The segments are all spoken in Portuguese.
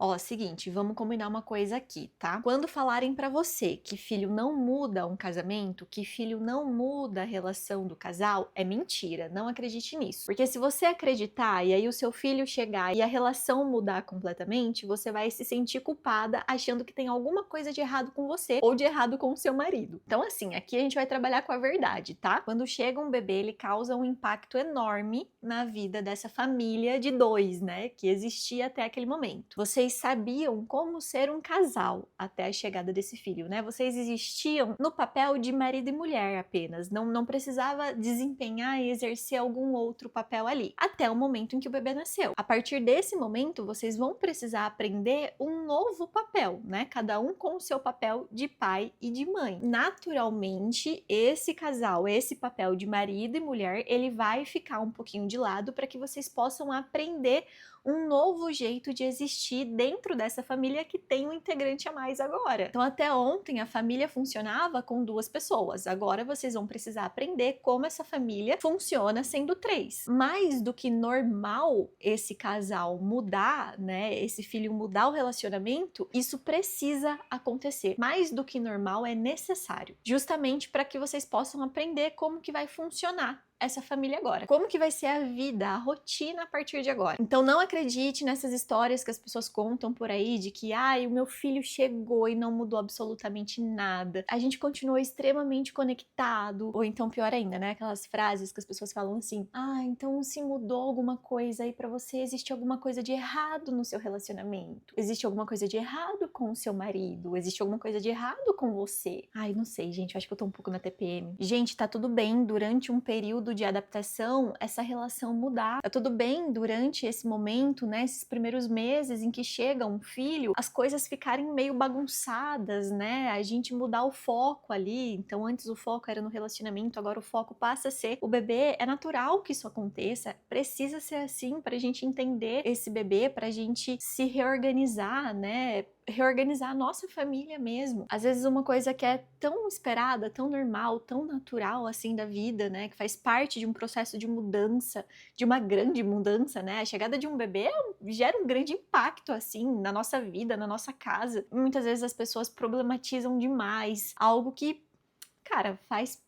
Ó, seguinte, vamos combinar uma coisa aqui, tá? Quando falarem pra você que filho não muda um casamento, que filho não muda a relação do casal, é mentira, não acredite nisso. Porque se você acreditar e aí o seu filho chegar e a relação mudar completamente, você vai se sentir culpada achando que tem alguma coisa de errado com você ou de errado com o seu marido. Então assim, aqui a gente vai trabalhar com a verdade, tá? Quando chega um bebê, ele causa um impacto enorme na vida dessa família de dois, né, que existia até aquele momento. Vocês sabiam como ser um casal até a chegada desse filho, né? Vocês existiam no papel de marido e mulher apenas, não precisava desempenhar e exercer algum outro papel ali, até o momento em que o bebê nasceu. A partir desse momento, vocês vão precisar aprender um novo papel, né? Cada um com o seu papel de pai e de mãe. Naturalmente, esse casal, esse papel de marido e mulher, ele vai ficar um pouquinho de lado para que vocês possam aprender um novo jeito de existir dentro dessa família que tem um integrante a mais agora. Então, até ontem a família funcionava com duas pessoas. Agora vocês vão precisar aprender como essa família funciona sendo três. Mais do que normal esse casal mudar, né? Esse filho mudar o relacionamento, isso precisa acontecer. Mais do que normal é necessário, justamente para que vocês possam aprender como que vai funcionar essa família agora. Como que vai ser a vida, a rotina a partir de agora. Então não acredite nessas histórias que as pessoas contam por aí de que o meu filho chegou e não mudou absolutamente nada. A gente continuou extremamente conectado. Ou então pior ainda, né? Aquelas frases que as pessoas falam assim: então se mudou alguma coisa aí pra você, existe alguma coisa de errado no seu relacionamento. Existe alguma coisa de errado com o seu marido. Existe alguma coisa de errado com você. Não sei, gente. Eu acho que eu tô um pouco na TPM. Gente, tá tudo bem durante um período de adaptação essa relação mudar. Tá tudo bem durante esse momento, né, esses primeiros meses em que chega um filho, as coisas ficarem meio bagunçadas, né, a gente mudar o foco ali. Então antes o foco era no relacionamento, agora o foco passa a ser o bebê. É natural que isso aconteça, precisa ser assim pra gente entender esse bebê, pra gente se reorganizar, né, reorganizar a nossa família mesmo. Às vezes uma coisa que é tão esperada, tão normal, tão natural assim da vida, né, que faz parte de um processo de mudança, de uma grande mudança, né? A chegada de um bebê gera um grande impacto assim na nossa vida, na nossa casa. Muitas vezes as pessoas problematizam demais algo que, cara, faz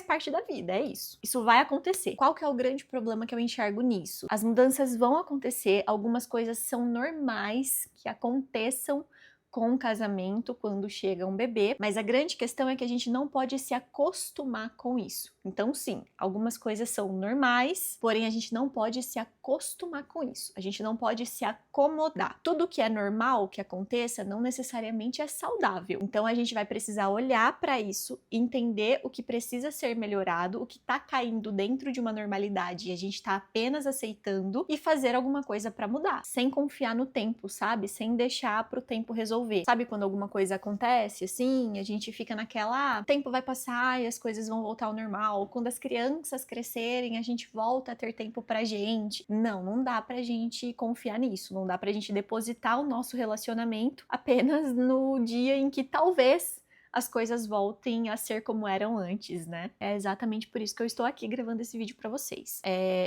parte da vida, é isso. Isso vai acontecer. Qual que é o grande problema que eu enxergo nisso? As mudanças vão acontecer, algumas coisas são normais que aconteçam com o casamento quando chega um bebê, mas a grande questão é que a gente não pode se acostumar com isso. Então sim, algumas coisas são normais, porém a gente não pode se acostumar com isso. A gente não pode se acomodar. Tudo que é normal que aconteça não necessariamente é saudável. Então a gente vai precisar olhar para isso, entender o que precisa ser melhorado, o que tá caindo dentro de uma normalidade e a gente tá apenas aceitando e fazer alguma coisa para mudar, sem confiar no tempo, sabe? Sem deixar pro tempo resolver. Sabe quando alguma coisa acontece assim, a gente fica naquela, o tempo vai passar e as coisas vão voltar ao normal. Quando as crianças crescerem, a gente volta a ter tempo pra gente. Não dá pra gente confiar nisso, não dá pra gente depositar o nosso relacionamento apenas no dia em que talvez as coisas voltem a ser como eram antes, né? É exatamente por isso que eu estou aqui gravando esse vídeo pra vocês.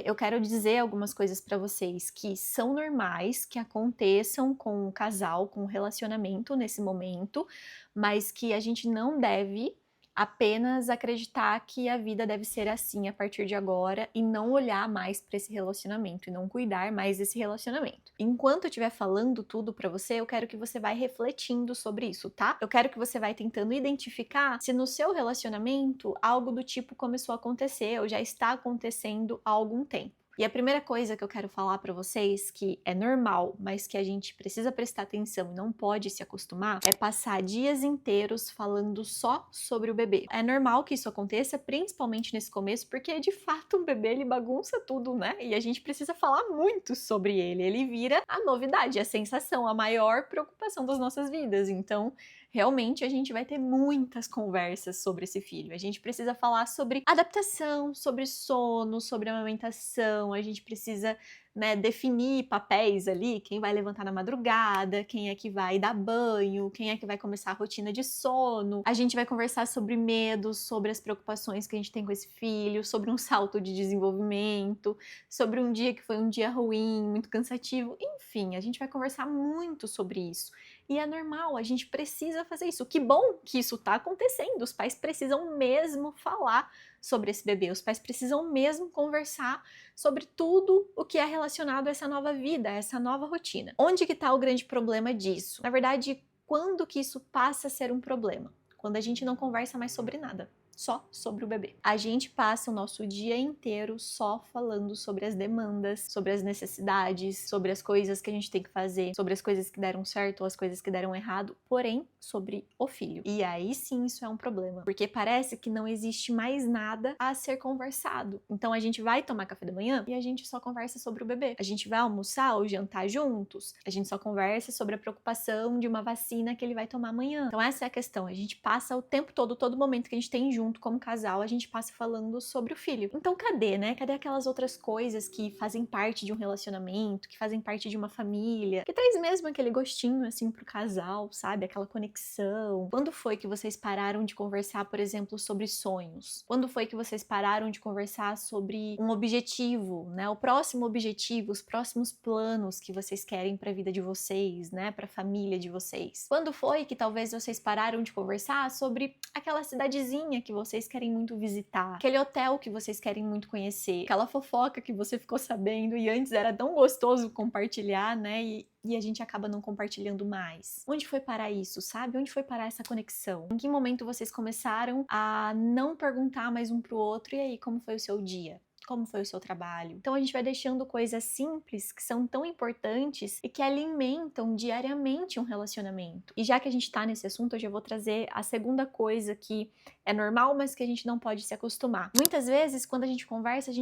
Eu quero dizer algumas coisas pra vocês que são normais, que aconteçam com o casal, com o relacionamento nesse momento, mas que a gente não deve apenas acreditar que a vida deve ser assim a partir de agora e não olhar mais para esse relacionamento e não cuidar mais desse relacionamento. Enquanto eu estiver falando tudo para você, eu quero que você vai refletindo sobre isso, tá? Eu quero que você vai tentando identificar se no seu relacionamento algo do tipo começou a acontecer ou já está acontecendo há algum tempo. E a primeira coisa que eu quero falar pra vocês, que é normal, mas que a gente precisa prestar atenção e não pode se acostumar, é passar dias inteiros falando só sobre o bebê. É normal que isso aconteça, principalmente nesse começo, porque de fato um bebê ele bagunça tudo, né? E a gente precisa falar muito sobre ele. Ele vira a novidade, a sensação, a maior preocupação das nossas vidas. Então, realmente a gente vai ter muitas conversas sobre esse filho. A gente precisa falar sobre adaptação, sobre sono, sobre amamentação, a gente precisa né, definir papéis ali, quem vai levantar na madrugada, quem é que vai dar banho, quem é que vai começar a rotina de sono. A gente vai conversar sobre medos, sobre as preocupações que a gente tem com esse filho, sobre um salto de desenvolvimento, sobre um dia que foi um dia ruim, muito cansativo, enfim, a gente vai conversar muito sobre isso. E é normal, a gente precisa fazer isso. Que bom que isso tá acontecendo. Os pais precisam mesmo falar sobre esse bebê, os pais precisam mesmo conversar sobre tudo o que é relacionado a essa nova vida, a essa nova rotina. Onde que tá o grande problema disso? Na verdade, quando que isso passa a ser um problema? Quando a gente não conversa mais sobre nada. Só sobre o bebê. A gente passa o nosso dia inteiro só falando sobre as demandas, sobre as necessidades, sobre as coisas que a gente tem que fazer, sobre as coisas que deram certo ou as coisas que deram errado, porém sobre o filho. E aí sim isso é um problema, porque parece que não existe mais nada a ser conversado. Então a gente vai tomar café da manhã e a gente só conversa sobre o bebê. A gente vai almoçar ou jantar juntos, a gente só conversa sobre a preocupação de uma vacina que ele vai tomar amanhã. Então essa é a questão, a gente passa o tempo todo momento que a gente tem junto como casal, a gente passa falando sobre o filho. Então cadê, né? Cadê aquelas outras coisas que fazem parte de um relacionamento, que fazem parte de uma família, que traz mesmo aquele gostinho assim pro casal, sabe? Aquela conexão. Quando foi que vocês pararam de conversar, por exemplo, sobre sonhos? Quando foi que vocês pararam de conversar sobre um objetivo, né? O próximo objetivo, os próximos planos que vocês querem para a vida de vocês, né? Para a família de vocês? Quando foi que talvez vocês pararam de conversar sobre aquela cidadezinha que vocês querem muito visitar, aquele hotel que vocês querem muito conhecer, aquela fofoca que você ficou sabendo e antes era tão gostoso compartilhar, né? E a gente acaba não compartilhando mais. Onde foi parar isso, sabe? Onde foi parar essa conexão? Em que momento vocês começaram a não perguntar mais um pro outro, e aí, como foi o seu dia? Como foi o seu trabalho? Então a gente vai deixando coisas simples que são tão importantes e que alimentam diariamente um relacionamento. E já que a gente tá nesse assunto, eu já vou trazer a segunda coisa que é normal, mas que a gente não pode se acostumar. Muitas vezes, quando a gente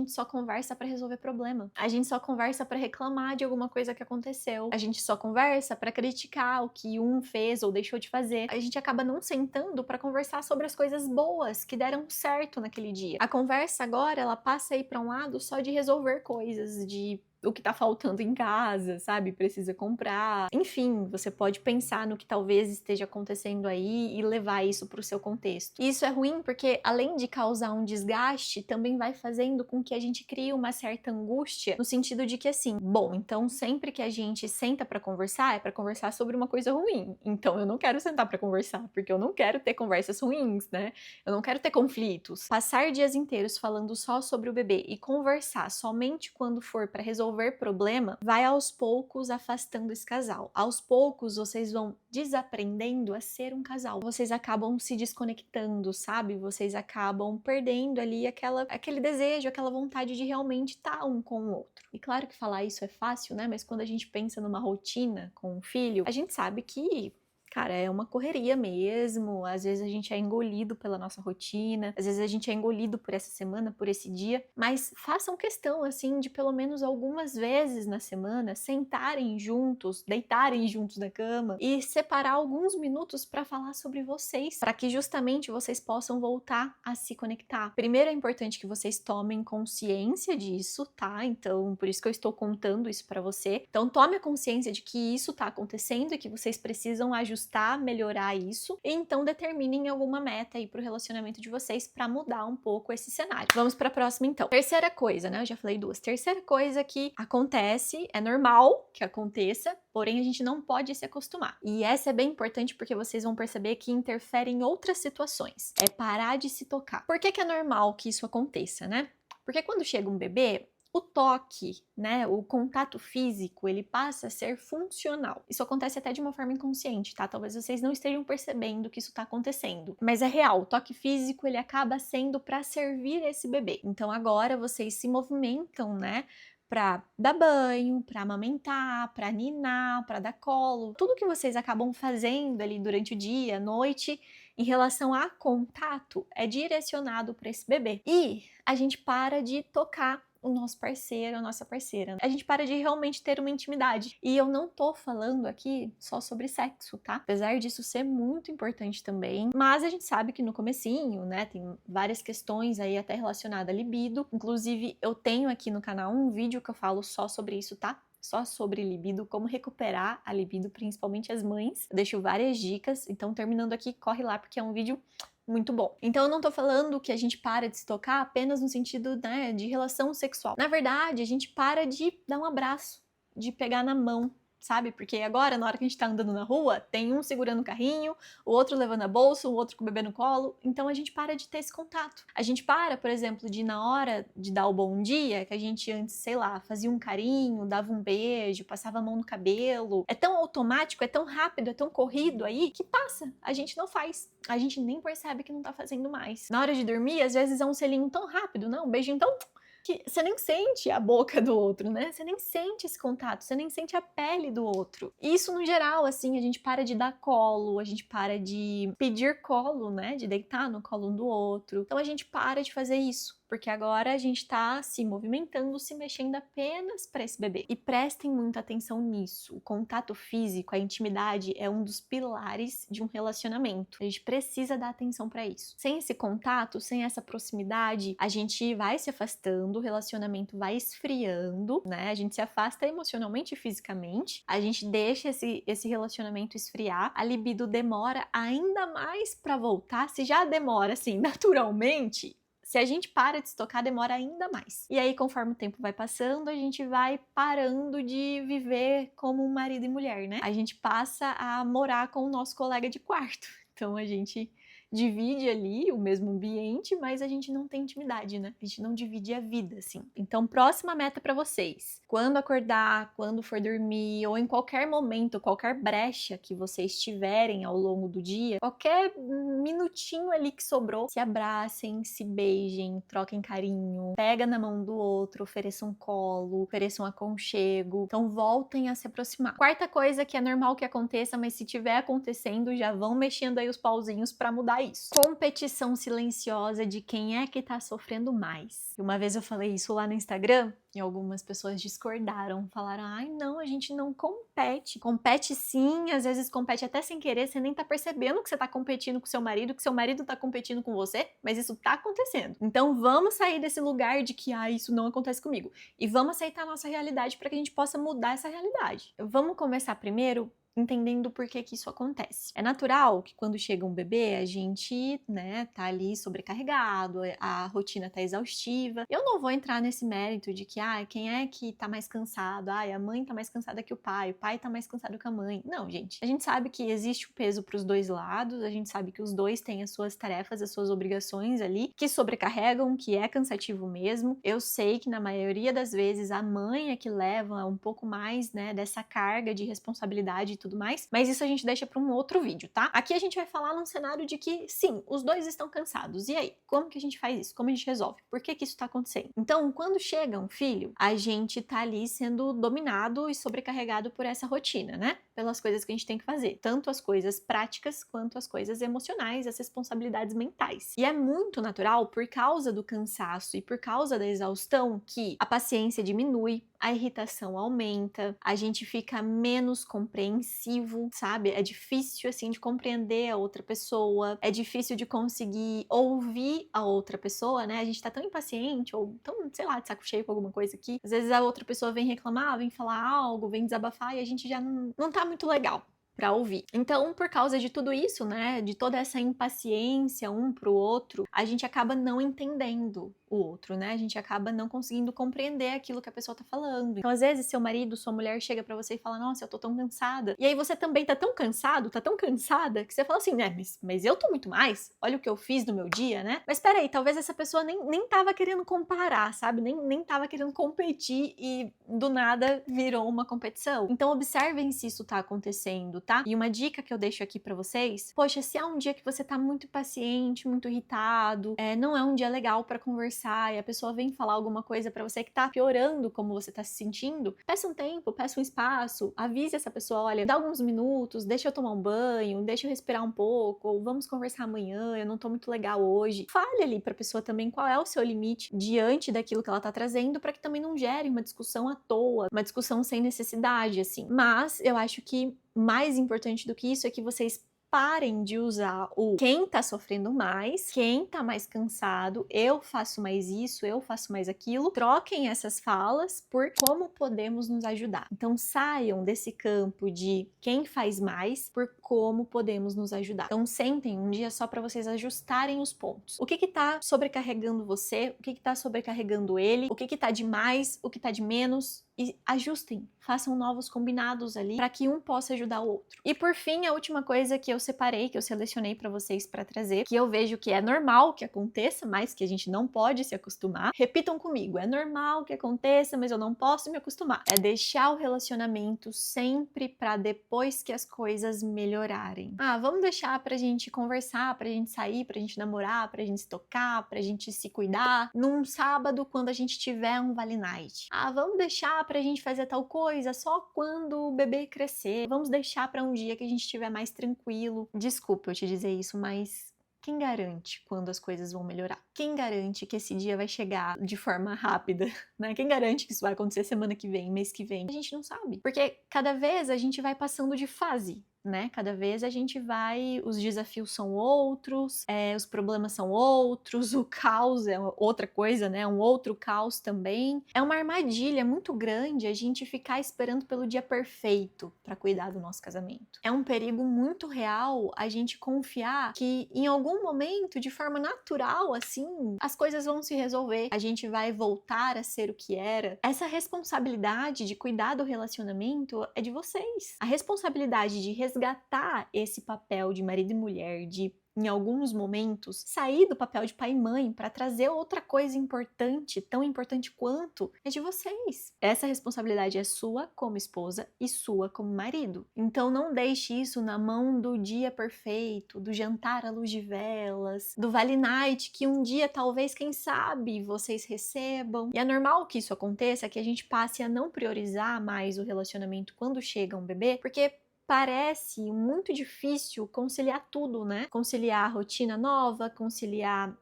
só conversa para resolver problema. A gente só conversa para reclamar de alguma coisa que aconteceu. A gente só conversa para criticar o que um fez ou deixou de fazer. A gente acaba não sentando para conversar sobre as coisas boas que deram certo naquele dia. A conversa agora, ela passa aí para um lado só de resolver coisas, de o que tá faltando em casa, sabe? Precisa comprar. Enfim, você pode pensar no que talvez esteja acontecendo aí e levar isso pro seu contexto. E isso é ruim porque, além de causar um desgaste, também vai fazendo com que a gente crie uma certa angústia, no sentido de que, assim, bom, então sempre que a gente senta pra conversar, é pra conversar sobre uma coisa ruim. Então eu não quero sentar pra conversar, porque eu não quero ter conversas ruins, né? Eu não quero ter conflitos. Passar dias inteiros falando só sobre o bebê e conversar somente quando for pra resolver problema, vai aos poucos afastando esse casal. Aos poucos vocês vão desaprendendo a ser um casal. Vocês acabam se desconectando, sabe? Vocês acabam perdendo ali aquele desejo, aquela vontade de realmente estar um com o outro. E claro que falar isso é fácil, né? Mas quando a gente pensa numa rotina com um filho, a gente sabe que cara, é uma correria mesmo, às vezes a gente é engolido pela nossa rotina, às vezes a gente é engolido por essa semana, por esse dia, mas façam questão, assim, de pelo menos algumas vezes na semana sentarem juntos, deitarem juntos na cama e separar alguns minutos para falar sobre vocês, para que justamente vocês possam voltar a se conectar. Primeiro é importante que vocês tomem consciência disso, tá? Então, por isso que eu estou contando isso para você. Então, tome a consciência de que isso tá acontecendo e que vocês precisam ajustar, melhorar isso, e então determinem alguma meta aí pro relacionamento de vocês para mudar um pouco esse cenário. Vamos para a próxima então. Terceira coisa, né? Eu já falei duas. Terceira coisa que acontece, é normal que aconteça, porém a gente não pode se acostumar. E essa é bem importante porque vocês vão perceber que interfere em outras situações. É parar de se tocar. Por que é normal que isso aconteça, né? Porque quando chega um bebê, o toque, né, o contato físico, ele passa a ser funcional. Isso acontece até de uma forma inconsciente, tá? Talvez vocês não estejam percebendo que isso tá acontecendo, mas é real. O toque físico, ele acaba sendo para servir esse bebê. Então agora vocês se movimentam, né, para dar banho, para amamentar, para ninar, para dar colo. Tudo que vocês acabam fazendo ali durante o dia, à noite, em relação a contato, é direcionado para esse bebê. E a gente para de tocar o nosso parceiro, a nossa parceira. A gente para de realmente ter uma intimidade. E eu não tô falando aqui só sobre sexo, tá? Apesar disso ser muito importante também, mas a gente sabe que no comecinho, né, tem várias questões aí até relacionadas à libido. Inclusive, eu tenho aqui no canal um vídeo que eu falo só sobre isso, tá? Só sobre libido, como recuperar a libido, principalmente as mães. Eu deixo várias dicas, então terminando aqui, corre lá porque é um vídeo muito bom. Então eu não tô falando que a gente para de se tocar apenas no sentido, né, de relação sexual. Na verdade, a gente para de dar um abraço, de pegar na mão, sabe? Porque agora, na hora que a gente tá andando na rua, tem um segurando o carrinho, o outro levando a bolsa, o outro com o bebê no colo, então a gente para de ter esse contato. A gente para, por exemplo, de na hora de dar o bom dia, que a gente antes, sei lá, fazia um carinho, dava um beijo, passava a mão no cabelo. É tão automático, é tão rápido, é tão corrido aí, que passa. A gente não faz. A gente nem percebe que não tá fazendo mais. Na hora de dormir, às vezes é um selinho tão rápido, não? Um beijinho tão... que você nem sente a boca do outro, né? Você nem sente esse contato, você nem sente a pele do outro. E isso no geral, assim, a gente para de dar colo, a gente para de pedir colo, né? De deitar no colo um do outro. Então a gente para de fazer isso, porque agora a gente tá se movimentando, se mexendo apenas para esse bebê. E prestem muita atenção nisso. O contato físico, a intimidade é um dos pilares de um relacionamento. A gente precisa dar atenção para isso. Sem esse contato, sem essa proximidade, a gente vai se afastando, o relacionamento vai esfriando, né? A gente se afasta emocionalmente e fisicamente, a gente deixa esse relacionamento esfriar, a libido demora ainda mais para voltar, se já demora assim naturalmente. Se a gente para de se tocar, demora ainda mais. E aí, conforme o tempo vai passando, a gente vai parando de viver como marido e mulher, né? A gente passa a morar com o nosso colega de quarto. Então, a gente divide ali o mesmo ambiente, mas a gente não tem intimidade, né? A gente não divide a vida, assim. Então, próxima meta para vocês. Quando acordar, quando for dormir, ou em qualquer momento, qualquer brecha que vocês tiverem ao longo do dia, qualquer minutinho ali que sobrou, se abracem, se beijem, troquem carinho, pega na mão do outro, ofereçam colo, ofereçam aconchego. Então, voltem a se aproximar. Quarta coisa que é normal que aconteça, mas se tiver acontecendo, já vão mexendo aí os pauzinhos para mudar isso. Competição silenciosa de quem é que tá sofrendo mais. Uma vez eu falei isso lá no Instagram e algumas pessoas discordaram, falaram: ai não, a gente não compete. Compete sim, às vezes compete até sem querer, você nem tá percebendo que você tá competindo com seu marido, que seu marido tá competindo com você, mas isso tá acontecendo. Então vamos sair desse lugar de que isso não acontece comigo e vamos aceitar a nossa realidade para que a gente possa mudar essa realidade. Vamos começar primeiro entendendo por que que isso acontece. É natural que quando chega um bebê, a gente, né, tá ali sobrecarregado, a rotina tá exaustiva. Eu não vou entrar nesse mérito de que, quem é que tá mais cansado? A mãe tá mais cansada que o pai tá mais cansado que a mãe. Não, gente. A gente sabe que existe o peso pros dois lados, a gente sabe que os dois têm as suas tarefas, as suas obrigações ali, que sobrecarregam, que é cansativo mesmo. Eu sei que na maioria das vezes a mãe é que leva um pouco mais, né, dessa carga de responsabilidade tudo mais, mas isso a gente deixa para um outro vídeo, tá? Aqui a gente vai falar num cenário de que, sim, os dois estão cansados. E aí? Como que a gente faz isso? Como a gente resolve? Por que que isso tá acontecendo? Então, quando chega um filho, a gente tá ali sendo dominado e sobrecarregado por essa rotina, né? Pelas coisas que a gente tem que fazer. Tanto as coisas práticas quanto as coisas emocionais, as responsabilidades mentais. E é muito natural, por causa do cansaço e por causa da exaustão, que a paciência diminui, a irritação aumenta, a gente fica menos compreensivo, sabe? É difícil, assim, de compreender a outra pessoa, é difícil de conseguir ouvir a outra pessoa, né? A gente tá tão impaciente ou tão, sei lá, de saco cheio com alguma coisa aqui. Às vezes a outra pessoa vem reclamar, vem falar algo, vem desabafar e a gente já não tá muito legal para ouvir. Então, por causa de tudo isso, né, de toda essa impaciência um pro outro, a gente acaba não entendendo o outro, né? A gente acaba não conseguindo compreender aquilo que a pessoa tá falando. Então, às vezes, seu marido, sua mulher chega pra você e fala: nossa, eu tô tão cansada. E aí você também tá tão cansado, tá tão cansada, que você fala assim, né, mas eu tô muito mais. Olha o que eu fiz no meu dia, né? Mas peraí, talvez essa pessoa nem tava querendo comparar, sabe? Nem tava querendo competir e do nada virou uma competição. Então, observem se isso tá acontecendo, tá? E uma dica que eu deixo aqui pra vocês: poxa, se há um dia que você tá muito impaciente, muito irritado, não é um dia legal pra conversar conversar e a pessoa vem falar alguma coisa pra você que tá piorando como você tá se sentindo, peça um tempo, peça um espaço, avise essa pessoa, olha, dá alguns minutos, deixa eu tomar um banho, deixa eu respirar um pouco, ou vamos conversar amanhã, eu não tô muito legal hoje. Fale ali pra pessoa também qual é o seu limite diante daquilo que ela tá trazendo, pra que também não gere uma discussão à toa, uma discussão sem necessidade, assim. Mas eu acho que mais importante do que isso é que vocês parem de usar o quem tá sofrendo mais, quem tá mais cansado, eu faço mais isso, eu faço mais aquilo. Troquem essas falas por como podemos nos ajudar. Então saiam desse campo de quem faz mais por como podemos nos ajudar. Então sentem um dia só para vocês ajustarem os pontos. O que que tá sobrecarregando você? O que que tá sobrecarregando ele? O que que tá de mais? O que tá de menos? E ajustem, façam novos combinados ali para que um possa ajudar o outro. E por fim, a última coisa que eu separei, que eu selecionei para vocês para trazer, que eu vejo que é normal que aconteça, mas que a gente não pode se acostumar. Repitam comigo, é normal que aconteça, mas eu não posso me acostumar. É deixar o relacionamento sempre para depois que as coisas melhorarem. Ah, vamos deixar pra gente conversar, pra gente sair, pra gente namorar, pra gente se tocar, pra gente se cuidar num sábado quando a gente tiver um Vale Night. Ah, vamos deixar pra gente fazer tal coisa só quando o bebê crescer. Vamos deixar pra um dia que a gente estiver mais tranquilo. Desculpa eu te dizer isso, mas quem garante quando as coisas vão melhorar? Quem garante que esse dia vai chegar de forma rápida, né? Quem garante que isso vai acontecer semana que vem, mês que vem? A gente não sabe. Porque cada vez a gente vai passando de fase, né? Cada vez a gente vai, os desafios são outros, os problemas são outros, o caos é outra coisa, né? Um outro caos também. É uma armadilha muito grande a gente ficar esperando pelo dia perfeito para cuidar do nosso casamento. É um perigo muito real a gente confiar que em algum momento, de forma natural, assim, as coisas vão se resolver. A gente vai voltar a ser o que era. Essa responsabilidade de cuidar do relacionamento é de vocês. A responsabilidade de resgatar esse papel de marido e mulher, de em alguns momentos sair do papel de pai e mãe para trazer outra coisa importante, tão importante quanto, é de vocês. Essa responsabilidade é sua como esposa e sua como marido. Então não deixe isso na mão do dia perfeito, do jantar à luz de velas, do Vale Night que um dia talvez, quem sabe, vocês recebam. E é normal que isso aconteça, que a gente passe a não priorizar mais o relacionamento quando chega um bebê, porque parece muito difícil conciliar tudo, né? Conciliar a rotina nova, conciliar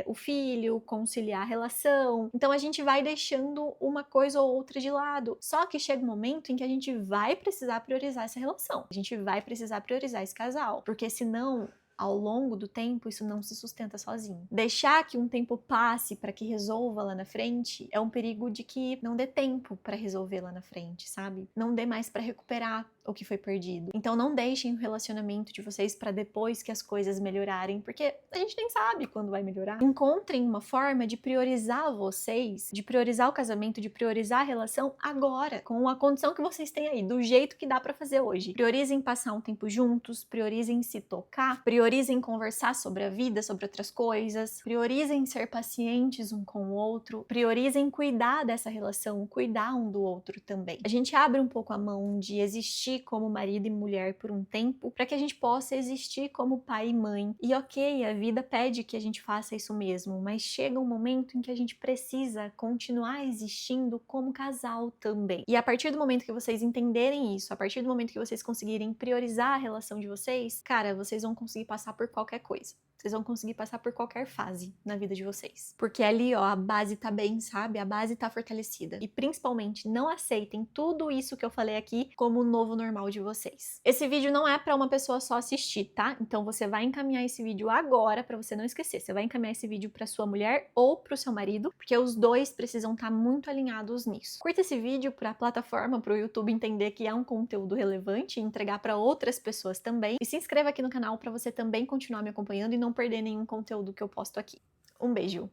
o filho, conciliar a relação. Então a gente vai deixando uma coisa ou outra de lado. Só que chega um momento em que a gente vai precisar priorizar essa relação. A gente vai precisar priorizar esse casal. Porque senão, ao longo do tempo, isso não se sustenta sozinho. Deixar que um tempo passe para que resolva lá na frente é um perigo de que não dê tempo para resolver lá na frente, sabe? Não dê mais para recuperar o que foi perdido. Então não deixem o relacionamento de vocês para depois que as coisas melhorarem, porque a gente nem sabe quando vai melhorar. Encontrem uma forma de priorizar vocês, de priorizar o casamento, de priorizar a relação agora, com a condição que vocês têm aí, do jeito que dá para fazer hoje. Priorizem passar um tempo juntos, priorizem se tocar, priorizem conversar sobre a vida, sobre outras coisas, priorizem ser pacientes um com o outro, priorizem cuidar dessa relação, cuidar um do outro também. A gente abre um pouco a mão de existir como marido e mulher por um tempo, para que a gente possa existir como pai e mãe. E ok, a vida pede que a gente faça isso mesmo, mas chega um momento em que a gente precisa continuar existindo como casal também. E a partir do momento que vocês entenderem isso, a partir do momento que vocês conseguirem priorizar a relação de vocês, cara, vocês vão conseguir passar por qualquer coisa. Vocês vão conseguir passar por qualquer fase na vida de vocês. Porque ali, ó, a base tá bem, sabe? A base tá fortalecida. E principalmente, não aceitem tudo isso que eu falei aqui como o novo normal de vocês. Esse vídeo não é pra uma pessoa só assistir, tá? Então você vai encaminhar esse vídeo agora, pra você não esquecer. Você vai encaminhar esse vídeo pra sua mulher ou pro seu marido, porque os dois precisam estar muito alinhados nisso. Curta esse vídeo pra plataforma, pro YouTube entender que é um conteúdo relevante e entregar pra outras pessoas também. E se inscreva aqui no canal pra você também continuar me acompanhando e não perder nenhum conteúdo que eu posto aqui. Um beijo!